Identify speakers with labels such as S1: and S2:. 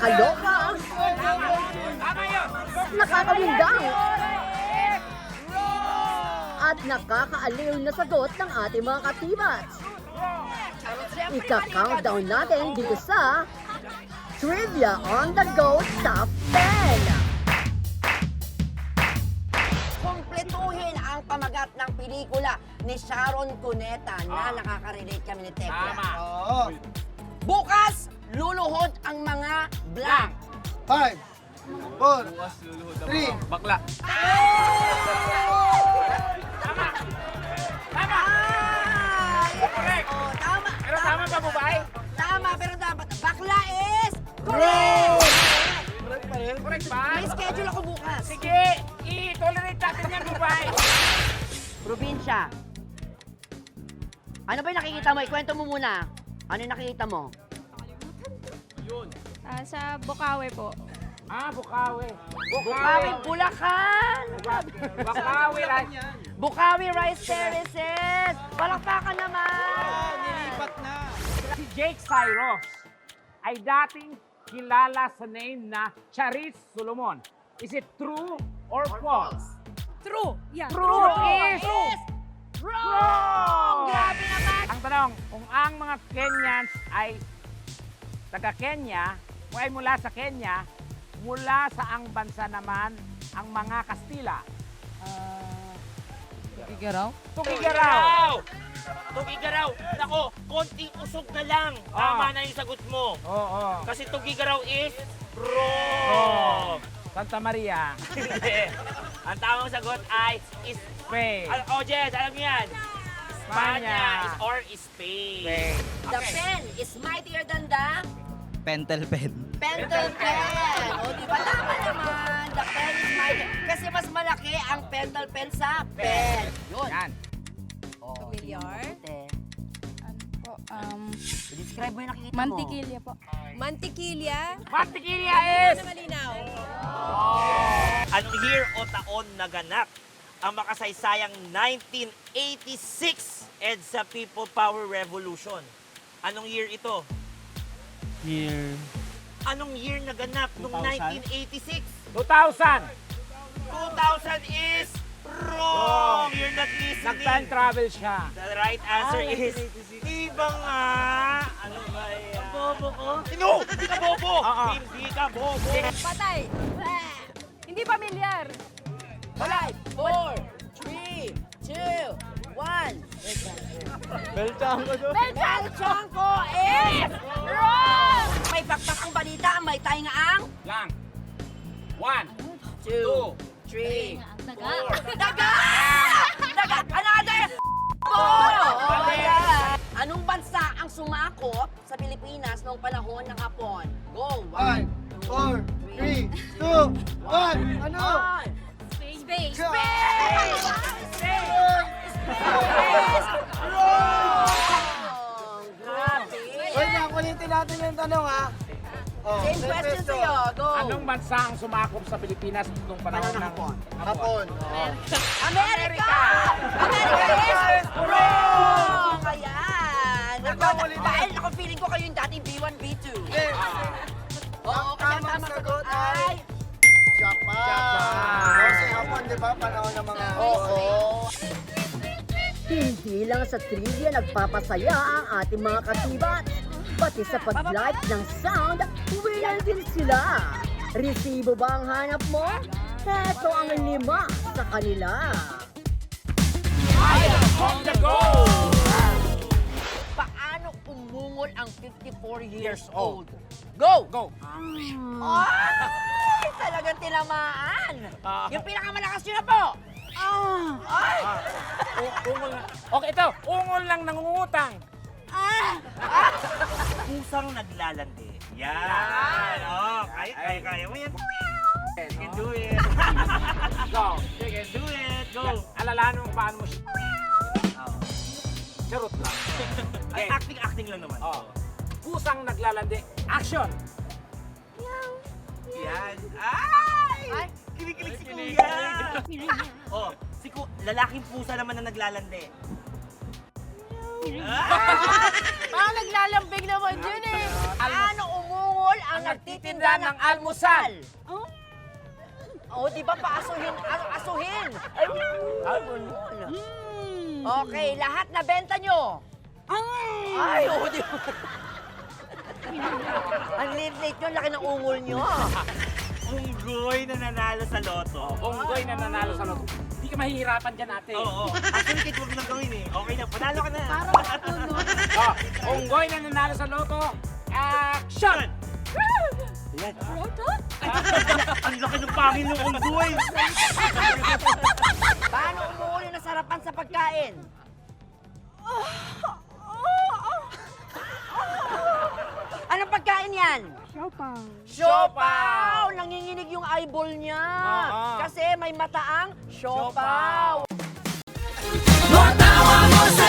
S1: nakakaloka, nakakawindang, at nakakaaliw na sagot ng ating mga katibats. Ika-countdown natin dito sa Trivia on the Go Top 10.
S2: Kumpletuhin ang pamagat ng pelikula ni Sharon Cuneta na nakaka-relate kami ni Tekla.
S3: Oo.
S2: Bukas, luluhod ang mga blank.
S3: 5, 4, 3.
S4: Bakla.
S2: Correct! Oh, tama.
S4: Pero tama ba, babae?
S2: Tama, pero dapat. Bakla is correct!
S3: Correct pa rin.
S4: Correct ba?
S2: May schedule ako bukas.
S4: Sige, i-tolerate natin yan, babae.
S2: Probinsya. Ano ba yung nakikita mo? Ikwento mo muna. Ano yung nakikita mo?
S5: Sa Bukawi po.
S4: Bukawi.
S2: Bukawi, Bulacan!
S4: Bukawi, right?
S2: Bukawi Rice Terraces! Palakpakan naman!
S3: Nilipat na.
S4: Si Jake Cyrus ay dating kilala sa name na Charis Solomon. Is it true or false?
S5: True. Yeah.
S4: True is
S2: Wrong! Grabe naman!
S4: Ang tanong, kung ang mga Kenyans ay taga-Kenya, o ay mula sa Kenya, mula sa ang bansa naman ang mga Kastila? Tugigaraw.
S6: Tugigaraw! Nako, konting usog na lang. Tama na yung sagot mo.
S4: Oo.
S6: Kasi Tugigaraw is wrong.
S4: Santa Maria.
S6: Hindi. Ang tamang sagot ay
S4: Spain.
S6: Oh, Jess, alam niyo yan. Espanya is or Spain.
S4: Spain.
S2: The pen is mightier than the
S7: Pentel pen.
S2: pentel pen. O, di ba tama naman? The pen is mightier. Kasi mas malaki ang pentel pen sa pen. Yun.
S4: Yan.
S2: Oh,
S5: Familiar?
S2: ite.
S5: Ano po?
S2: I-describe mo yung nakikita mo.
S5: Mantikilya po.
S8: Mantikilya?
S4: Mantikilya is...
S8: Na malinaw.
S6: Anong year o taon naganap ang makasaysayang 1986 EDSA People Power Revolution? Anong year ito?
S7: Here.
S6: Anong year naganap nung 1986?
S4: 2000.
S6: 2000 is wrong! You're not listening.
S4: Nag-time travel siya.
S6: The right answer is, di ba nga? Ano ba yan? Bobo ko? No! Hindi ka bobo! Hindi ka bobo!
S8: Patay. Hindi pamilyar.
S2: 5, 4, 3, 2, 1.
S7: Belchango doon.
S2: Mel Chanco is wrong! May bakbak ang balita, may taingaang
S4: Lang. 1,
S2: 2, 3,
S5: Daga.
S2: 4. Daga! Daga! Another! Oh, yeah. Anong bansa ang sumakop sa Pilipinas noong panahon ng Hapon? Go!
S3: 5, 4, 3, 2, 1. Ano?
S5: Space.
S2: Grabe!
S3: Wait lang, kulitin natin yung tanong ha. Oh,
S2: Same question sa'yo. Go!
S4: Anong bansa ang sumakop sa Pilipinas nung panahon ng
S2: Hapon?
S3: Hapon.
S2: America! America is wrong! Ayan! Ako, feeling ko kayo yung dating B1, B2.
S3: Yes.
S2: Oo, kasi ang tamang sagot ay...
S3: Japan. Kasi Hapon, di ba? Panahon ng mga...
S2: Oo.
S1: Hindi lang sa trivia nagpapasaya ang ating mga katibat. Pati sa pag-like ng sound, winner din sila. Resibo ba ang hanap mo? Heto ang 5 sa kanila.
S4: On the go!
S2: Paano umungol ang 54 years old? Go!
S4: Go!
S2: Ay! Talagang tinamaan! Yung pinakamalakas yun na po! Ay!
S4: Ungol na. Okay, ito. Ungol lang nangungutang.
S6: Pusang naglalandi. Yan! Oh, kaya mo yan. You can do it.
S4: Go.
S6: You can do it. Go.
S4: Alalahan mo paano mo siya. Charot lang.
S6: Ay, acting lang naman.
S4: Oh. Pusang naglalandi. Action!
S6: Yan. Ay! Kinikilig si Kuya. Oh, lalaking pusa naman na naglalandi.
S8: Naglalambing naman yun eh.
S2: Paano umungol ang nagtitinda ng almusal? Oh, di ba paasuhin? Asuhin! Ay, ganun. Okay, lahat na benta nyo. Ay, oh, di ba? Ang liit-liit nyo, laki ng ungol nyo.
S6: Unggoy na nanalo sa loto.
S4: Unggoy na nanalo sa loto. Hindi ka mahihirapan dyan, ate.
S6: Oo. Actually, kahit huwag nang gawin eh. Okay na, panalo ka na.
S4: Oh, unggoy na nanalo sa loto. Action!
S6: Yan. Ang laki ng pangin ng unggoy.
S2: Paano umuuli na sarapan sa pagkain? Anong pagkain yan?
S5: Siopaw.
S2: Siopaw! Nanginginig yung eyeball niya. Kasi may mataang siopaw. Matawa mo sa